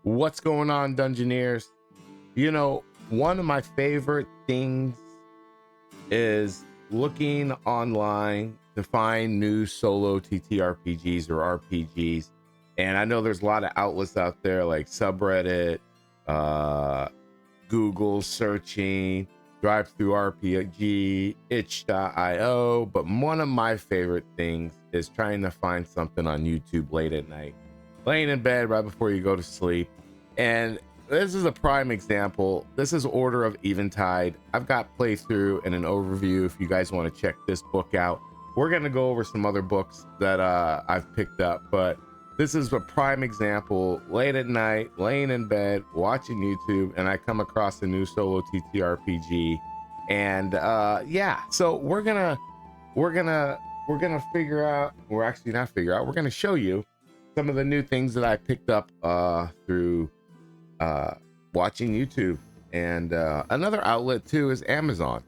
What's going on, Dungeoneers? You know, one of my favorite things is looking online to find new solo TTRPGs or RPGs. And I know there's a lot of outlets out there like subreddit, Google searching, drive through RPG, itch.io. But one of my favorite things is trying to find something on YouTube late at night, laying in bed right before you go to sleep. And this is a prime example. This is Order of Eventide. I've got playthrough and an overview if you guys want to check this book out. We're going to go over some other books that I've picked up, but this is a prime example. Late at night, laying in bed, watching YouTube, and I come across a new solo TTRPG. And yeah, so we're gonna figure out, we're actually not figure out, we're gonna show you some of the new things that I picked up through watching YouTube. And another outlet too is Amazon.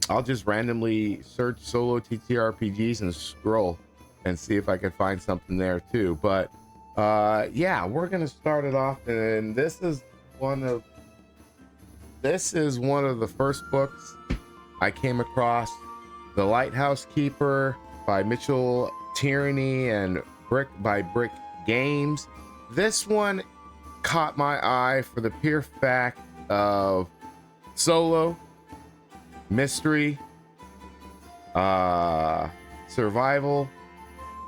I'll just randomly search solo TTRPGs and scroll and see if I can find something there too. But yeah, we're gonna start it off, and this is one of the first books I came across, The Lighthouse Keeper by Mitchell Tierney and Brick by Brick Games. This one caught my eye for the pure fact of solo, mystery, survival,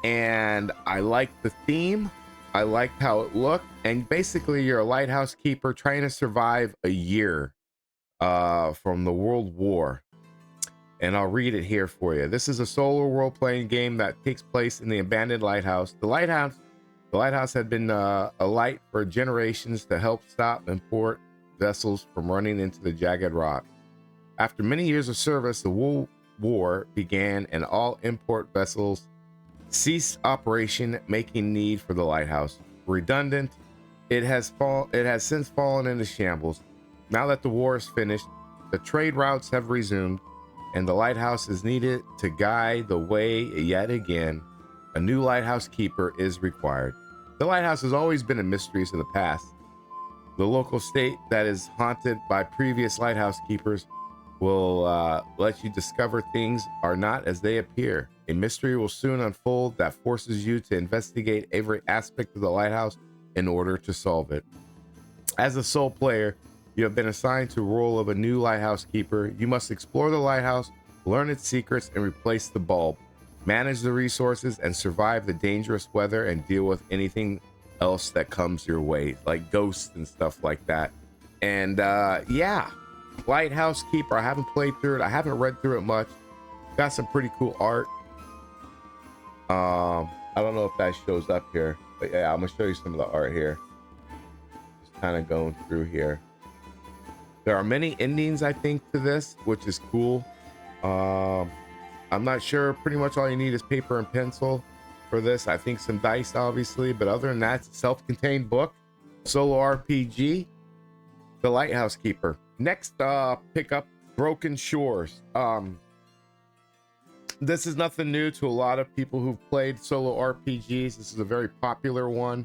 and I liked the theme. I liked how it looked, and basically you're a lighthouse keeper trying to survive a year from the World War. And I'll read it here for you. This is a solo role-playing game that takes place in the abandoned lighthouse. The lighthouse had been a light for generations to help stop import vessels from running into the jagged rock. After many years of service, the World War began and all import vessels ceased operation, making need for the lighthouse redundant. It has since fallen into shambles. Now that the war is finished, the trade routes have resumed, and the lighthouse is needed to guide the way yet again. A new lighthouse keeper is required. The lighthouse has always been a mystery of the past. The local state that is haunted by previous lighthouse keepers will let you discover things are not as they appear. A mystery will soon unfold that forces you to investigate every aspect of the lighthouse in order to solve it. As a sole player, you have been assigned to the role of a new lighthouse keeper. You must explore the lighthouse, learn its secrets, and replace the bulb, manage the resources, and survive the dangerous weather and deal with anything else that comes your way, like ghosts and stuff like that. And yeah, Lighthouse Keeper. I haven't played through it. I haven't read through it much. Got some pretty cool art. I don't know if that shows up here, but yeah, I'm gonna show you some of the art here. Just kind of going through here. There are many endings, I think, to this, which is cool. I'm not sure. Pretty much all you need is paper and pencil for this. I think some dice, obviously, but other than that, it's a self-contained book. Solo RPG, The Lighthouse Keeper. Next pick up Broken Shores. This is nothing new to a lot of people who've played solo RPGs. This is a very popular one.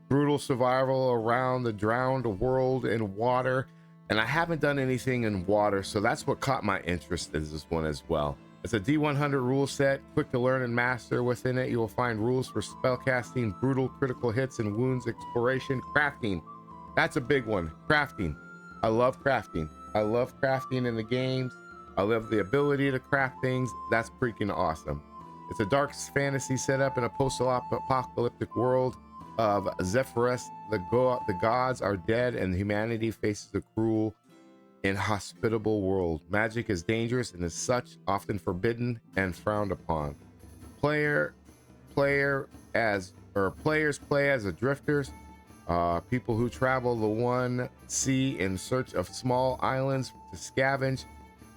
Brutal survival around the drowned world in water. And I haven't done anything in water, so that's what caught my interest in this one as well. It's a D100 rule set, quick to learn and master. Within it, you will find rules for spellcasting, brutal critical hits and wounds, exploration, crafting. That's a big one, crafting. I love crafting. I love crafting in the games. I love the ability to craft things. That's freaking awesome. It's a dark fantasy setup in a post-apocalyptic world of Zephyrus. The gods are dead and humanity faces a cruel, inhospitable world. Magic is dangerous and as such often forbidden and frowned upon. Players play as the drifters, people who travel the one sea in search of small islands to scavenge.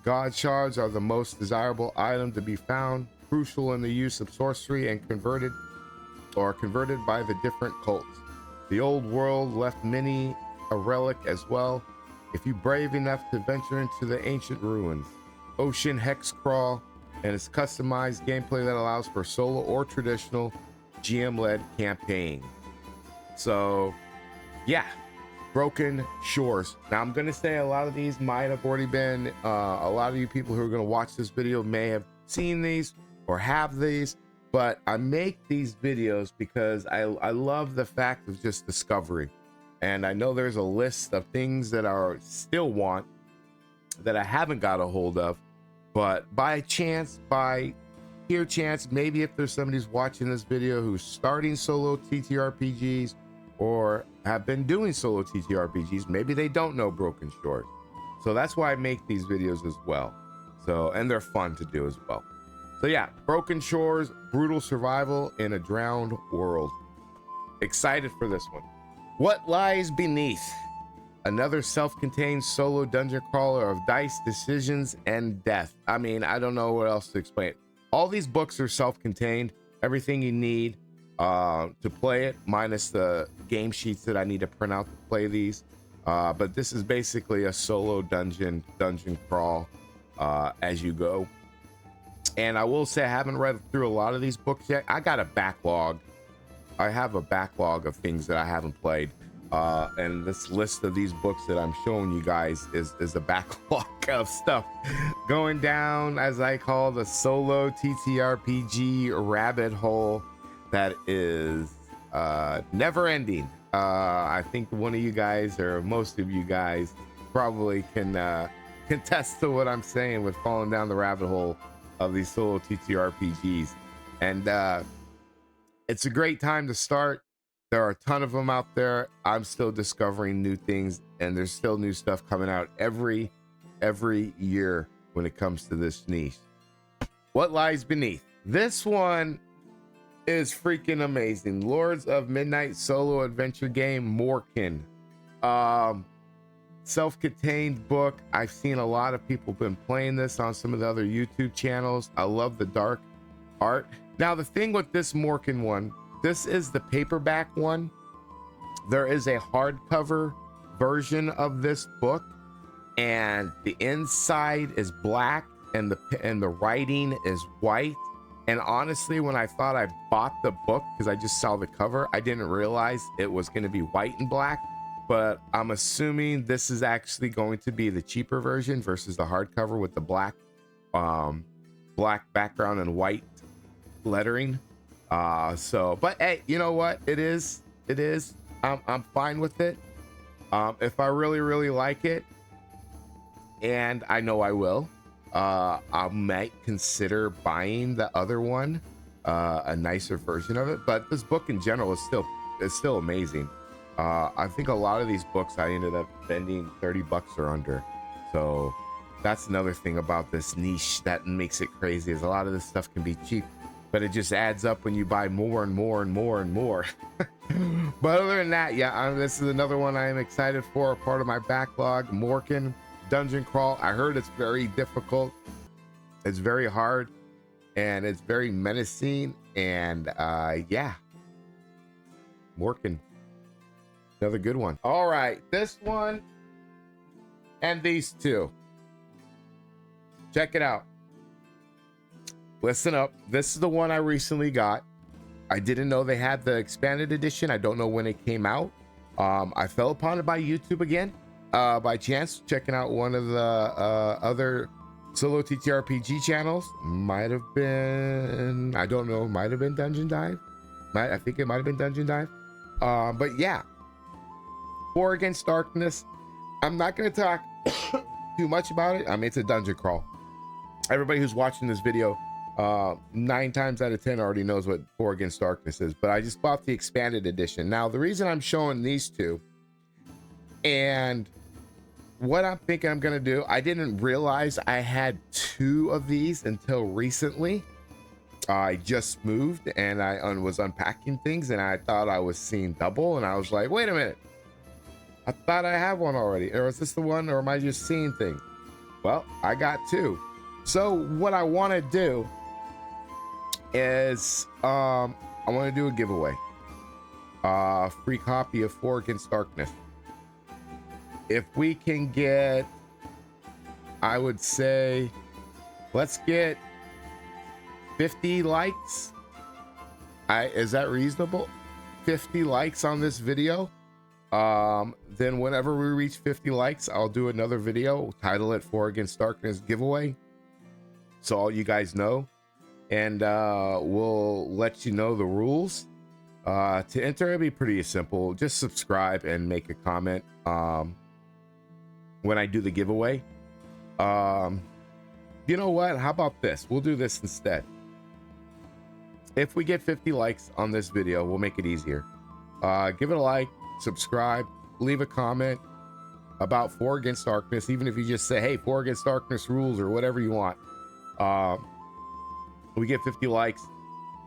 God shards are the most desirable item to be found, crucial in the use of sorcery and converted by the different cults. The old world left many a relic as well, if you brave enough to venture into the ancient ruins. Ocean Hex Crawl and its customized gameplay that allows for solo or traditional GM-led campaign. So yeah, Broken Shores. Now I'm gonna say a lot of these might have already been, a lot of you people who are gonna watch this video may have seen these or have these, but I make these videos because I love the fact of just discovery. And I know there's a list of things that I still want that I haven't got a hold of, but by chance, by pure chance, maybe if there's somebody who's watching this video who's starting solo TTRPGs or have been doing solo TTRPGs, maybe they don't know Broken Shores. So that's why I make these videos as well. So, and they're fun to do as well. So yeah, Broken Shores, brutal survival in a drowned world. Excited for this one. What Lies Beneath? Another self-contained solo dungeon crawler of dice, decisions, and death. I mean, I don't know what else to explain. All these books are self-contained. Everything you need to play it, minus the game sheets that I need to print out to play these. But this is basically a solo dungeon crawl as you go. And I will say I haven't read through a lot of these books yet. I got a backlog. I have a backlog of things that I haven't played. And this list of these books that I'm showing you guys is a backlog of stuff going down, as I call the solo TTRPG rabbit hole that is never ending. I think one of you guys, or most of you guys, probably can contest to what I'm saying with falling down the rabbit hole of these solo TTRPGs. And it's a great time to start. There are a ton of them out there. I'm still discovering new things, and there's still new stuff coming out every year when it comes to this niche. What Lies Beneath? This one is freaking amazing. Lords of Midnight solo adventure game, Morin. Self-contained book. I've seen a lot of people been playing this on some of the other YouTube channels. I love the dark art. Now the thing with this Morin one, this is the paperback one. There is a hardcover version of this book, and the inside is black and the writing is white. And honestly, when I thought I bought the book, because I just saw the cover, I didn't realize it was going to be white and black. But I'm assuming this is actually going to be the cheaper version versus the hardcover with the black background and white lettering. But hey, you know what? It is. I'm fine with it. If I really like it, and I know I will, I might consider buying the other one, a nicer version of it. But this book in general is still amazing. I think a lot of these books I ended up spending $30 or under. So that's another thing about this niche that makes it crazy, is a lot of this stuff can be cheap, but it just adds up when you buy more and more and more and more. But other than that, yeah, this is another one I am excited for, a part of my backlog. Morin dungeon crawl. I heard it's very difficult. It's very hard, and it's very menacing. And yeah, Morin, another good one. All right, this one and these two. Check it out. Listen up. This is the one I recently got. I didn't know they had the expanded edition. I don't know when it came out. I fell upon it by YouTube again, by chance, checking out one of the other solo TTRPG channels. Might have been, I don't know, might have been Dungeon Dive. I think it might have been Dungeon Dive. But yeah, War Against Darkness. I'm not going to talk too much about it. I mean, it's a dungeon crawl. Everybody who's watching this video, 9 times out of 10 already knows what War Against Darkness is, but I just bought the expanded edition. Now, the reason I'm showing these two, and what I'm thinking I'm gonna do, I didn't realize I had 2 of these until recently. I just moved and I was unpacking things, and I thought I was seeing double, and I was like, wait a minute, I thought I have one already, or is this the one, or am I just seeing things? Well, I got 2. So what I want to do is I want to do a giveaway, free copy of War Against Darkness. If we can get, I would say, let's get 50 likes. Is that reasonable? 50 likes on this video, Then whenever we reach 50 likes, I'll do another video, title it 4 Against Darkness giveaway, so all you guys know, and we'll let you know the rules. To enter, it'll be pretty simple. Just subscribe and make a comment when I do the giveaway. You know what, how about this? We'll do this instead. If we get 50 likes on this video, we'll make it easier. Give it a like, subscribe, leave a comment about 4 Against Darkness, even if you just say, hey, 4 Against Darkness rules, or whatever you want. We get 50 likes,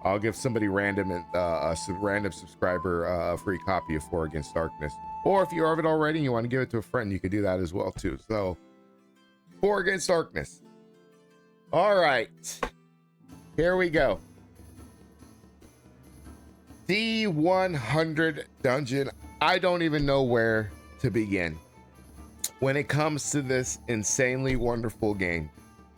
I'll give somebody random and a random subscriber a free copy of 4 Against Darkness. Or if you have it already and you want to give it to a friend, you could do that as well too. So 4 Against Darkness. All right, here we go. D100 dungeon. I don't even know where to begin when it comes to this insanely wonderful game.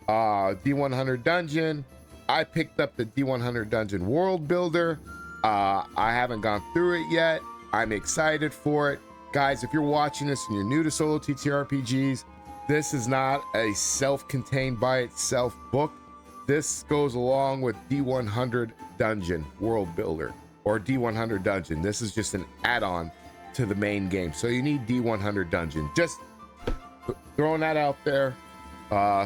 D100 dungeon. I picked up the D100 dungeon world builder. I haven't gone through it yet. I'm excited for it. Guys, if you're watching this and you're new to Solo TTRPGs, this is not a self-contained by itself book. This goes along with D100 dungeon world builder, or D100 dungeon. This is just an add-on to the main game, so you need D100 dungeon. Just throwing that out there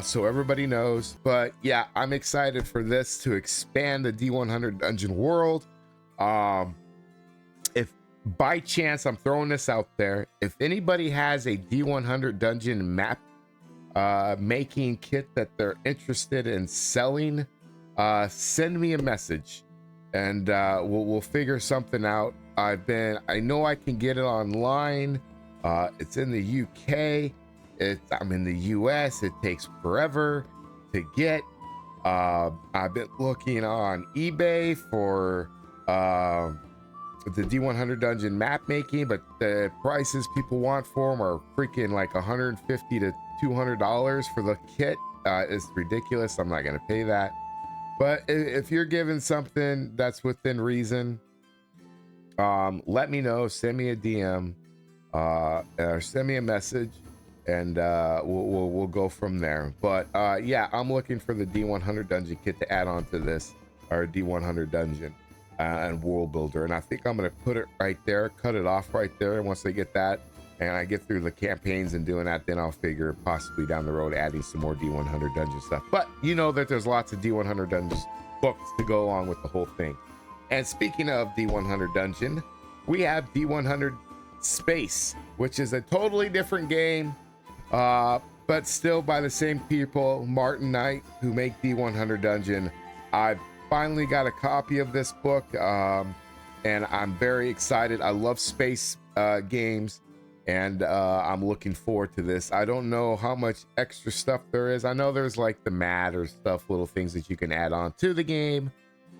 so everybody knows. But yeah, I'm excited for this to expand the D100 dungeon world. If by chance, I'm throwing this out there, if anybody has a D100 dungeon map making kit that they're interested in selling, send me a message and we'll figure something out. I know I can get it online. It's in the UK. I'm in the US. It takes forever to get. I've been looking on eBay for the D100 dungeon map making, but the prices people want for them are freaking like $150 to $200 for the kit. It's ridiculous. I'm not gonna pay that. But if you're given something that's within reason, let me know. Send me a DM or send me a message, and we'll go from there. But yeah, I'm looking for the D100 dungeon kit to add on to this, or D100 dungeon and world builder, and I think I'm gonna put it right there, cut it off right there. And once I get that and I get through the campaigns and doing that, then I'll figure possibly down the road adding some more D100 dungeon stuff. But you know that there's lots of D100 dungeons books to go along with the whole thing. And speaking of D100 dungeon, we have D100 Space, which is a totally different game, but still by the same people, Martin Knight, who make D100 dungeon. I've finally got a copy of this book, and I'm very excited. I love space games, and I'm looking forward to this. I don't know how much extra stuff there is. I know there's like the mat or stuff, little things that you can add on to the game,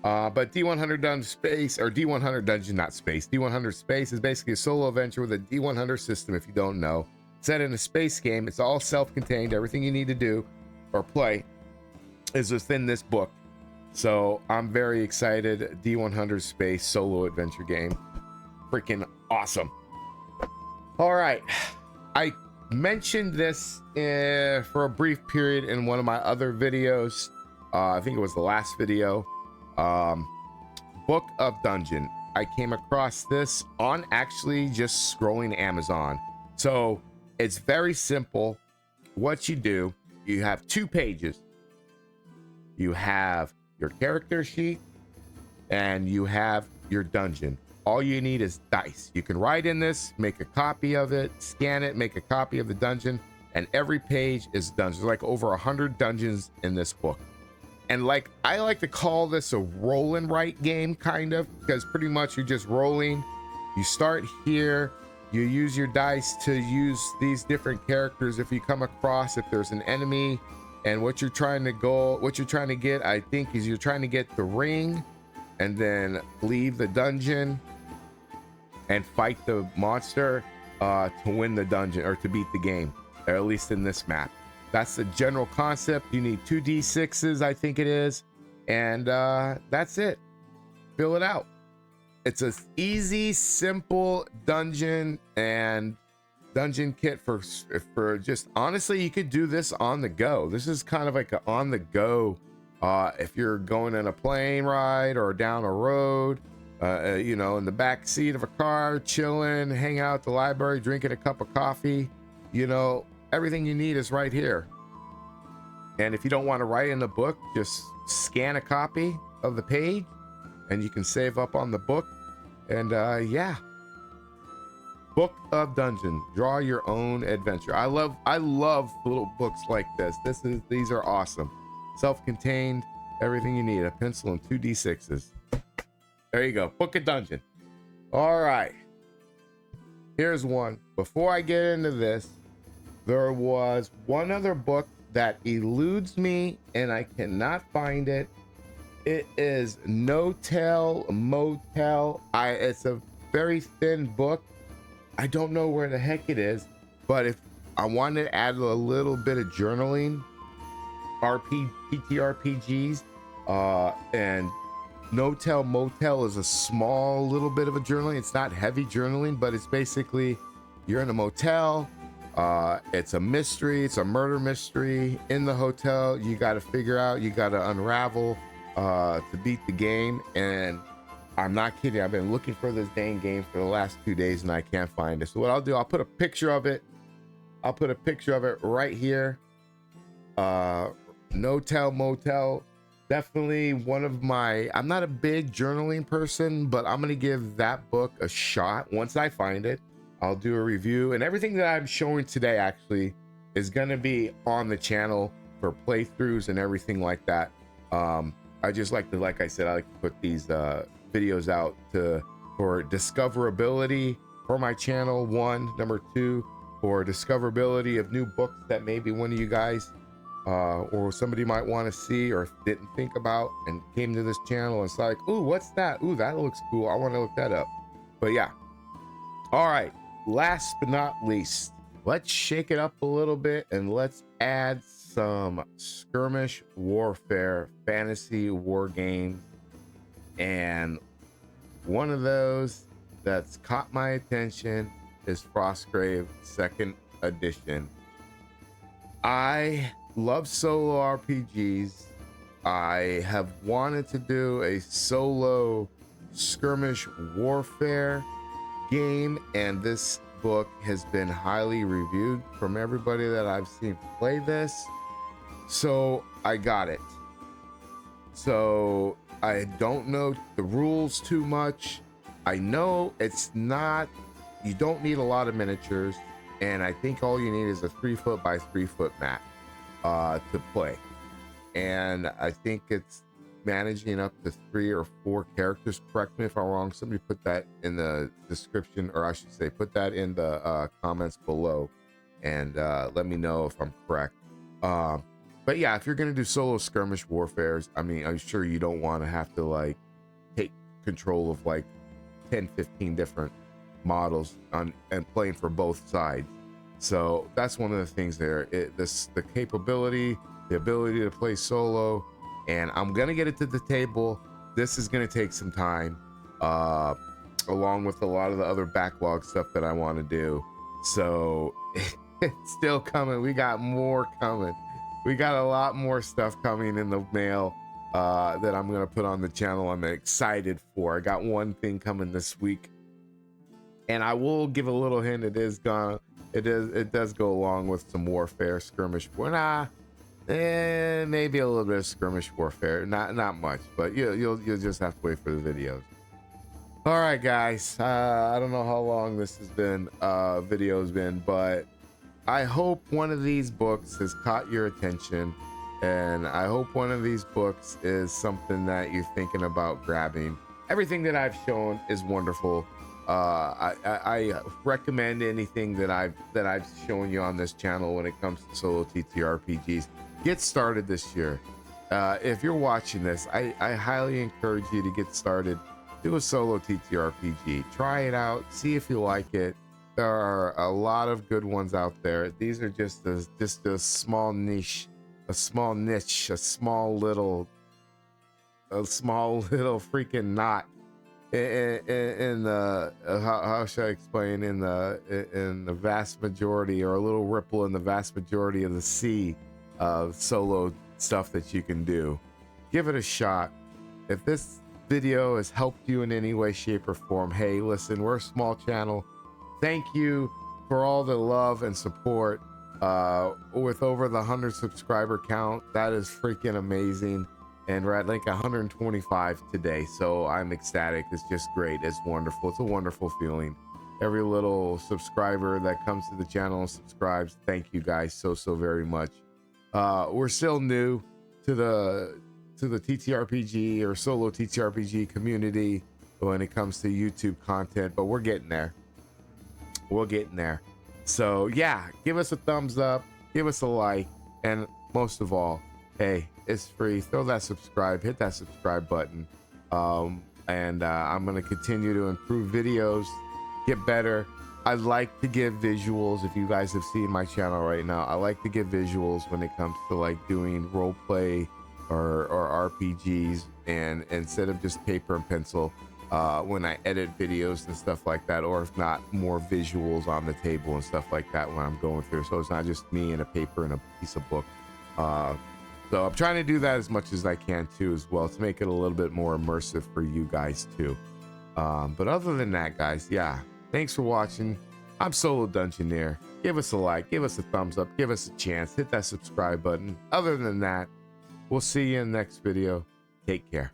but D100 Dungeon Space, or D100 Dungeon, not Space, D100 Space is basically a solo adventure with a D100 system. If you don't know, set in a space game. It's all self-contained. Everything you need to do or play is within this book. So I'm very excited. D100 Space solo adventure game, freaking awesome. All right, I mentioned this for a brief period in one of my other videos. I think it was the last video. Book of Dungeon. I came across this on actually just scrolling Amazon. So it's very simple. What you do, you have 2 pages. You have your character sheet and you have your dungeon. All you need is dice. You can write in this, make a copy of it, scan it, make a copy of the dungeon, and every page is dungeons. There's like over 100 dungeons in this book. And like, I like to call this a roll and write game, kind of, because pretty much you're just rolling. You start here, you use your dice to use these different characters. If you come across, if there's an enemy, and what you're trying to get, I think, is you're trying to get the ring and then leave the dungeon and fight the monster to win the dungeon, or to beat the game, or at least in this map. That's the general concept. You need 2 D6s, I think it is, and that's it. Fill it out. it's a easy, simple dungeon and dungeon kit for just, honestly, you could do this on the go. This is kind of like an on the go, if you're going in a plane ride or down a road, you know, in the back seat of a car, chilling, hang out at the library, drinking a cup of coffee, you know, everything you need is right here. And if you don't want to write in the book, just scan a copy of the page and you can save up on the book. And yeah, Book of Dungeon, draw your own adventure. I love little books like this. These are awesome. Self-contained, everything you need, a pencil and 2d6s. There you go, Book of Dungeon. All right, here's one. Before I get into this, there was one other book that eludes me and I cannot find it. It is No-Tell Motel. It's a very thin book. I don't know where the heck it is, but if I wanted to add a little bit of journaling, TTRPGs, and No-Tell Motel is a small little bit of a journaling. It's not heavy journaling, but it's basically you're in a motel. It's a mystery. It's a murder mystery in the hotel. You got to figure out, you got to unravel to beat the game. And I'm not kidding, I've been looking for this dang game for the last 2 days and I can't find it. So what I'll do, I'll put a picture of it. I'll put a picture of it right here. No-Tell Motel, definitely one of my, I'm not a big journaling person, but I'm gonna give that book a shot. Once I find it, I'll do a review, and everything that I'm showing today actually is gonna be on the channel for playthroughs and everything like that. I just like to, like I said, I like to put these videos out for discoverability for my channel, one. Number two, for discoverability of new books that maybe one of you guys or somebody might want to see or didn't think about and came to this channel and it's like, ooh, what's that? Ooh, that looks cool, I want to look that up. But yeah, all right, last but not least, let's shake it up a little bit and let's add some skirmish warfare fantasy war games. And one of those that's caught my attention is Frostgrave 2nd edition. I love solo RPGs. I have wanted to do a solo skirmish warfare game, and this book has been highly reviewed from everybody that I've seen play this. So I got it. So I don't know the rules too much. I know it's not, you don't need a lot of miniatures, and I think all you need is a 3-foot by 3-foot map to play. And I think it's managing up to 3 or 4 characters. Correct me if I'm wrong. Somebody put that in the description, or I should say put that in the comments below and let me know if I'm correct. But yeah, if you're gonna do solo skirmish warfares, I mean, I'm sure you don't want to have to like take control of like 10-15 different models and playing for both sides. So that's one of the things there. The capability, the ability to play solo, and I'm gonna get it to the table. This is gonna take some time, along with a lot of the other backlog stuff that I want to do. So it's still coming. We got more coming. We got a lot more stuff coming in the mail that I'm gonna put on the channel. I'm excited for. I got one thing coming this week, and I will give a little hint. It does go along with some warfare skirmish. Maybe a little bit of skirmish warfare. Not much, but you'll just have to wait for the videos. All right, guys. I don't know how long this has been. Video's been, but I hope one of these books has caught your attention, and I hope one of these books is something that you're thinking about grabbing. Everything that I've shown is wonderful. I recommend anything that I've shown you on this channel when it comes to solo TTRPGs. Get started this year. If you're watching this, I highly encourage you to get started. Do a solo TTRPG. Try it out. See if you like it. There are a lot of good ones out there. These are just a small niche, a small little freaking knot in the how should I explain, in the vast majority, or a little ripple in the vast majority of the sea of solo stuff that you can do. Give it a shot. If this video has helped you in any way, shape, or form, hey, listen, we're a small channel. Thank you for all the love and support. With over the 100 subscriber count, that is freaking amazing. And we're at like 125 today, so I'm ecstatic. It's just great. It's wonderful. It's a wonderful feeling. Every little subscriber that comes to the channel and subscribes, thank you guys so very much. We're still new to the TTRPG or solo TTRPG community when it comes to YouTube content, but we're getting there. We're getting there. So yeah, give us a thumbs up, give us a like, and most of all, hey, it's free. Throw that subscribe, hit that subscribe button. And I'm going to continue to improve videos, get better. I like to give visuals. If you guys have seen my channel right now, I like to give visuals when it comes to like doing role play or RPGs, and instead of just paper and pencil, when I edit videos and stuff like that, or if not, more visuals on the table and stuff like that when I'm going through. So it's not just me and a paper and a piece of book. So I'm trying to do that as much as I can too, as well, to make it a little bit more immersive for you guys too. But other than that, guys, yeah, thanks for watching. I'm Solo Dungeoneer. Give us a like, give us a thumbs up, give us a chance, hit that subscribe button. Other than that, we'll see you in the next video. Take care.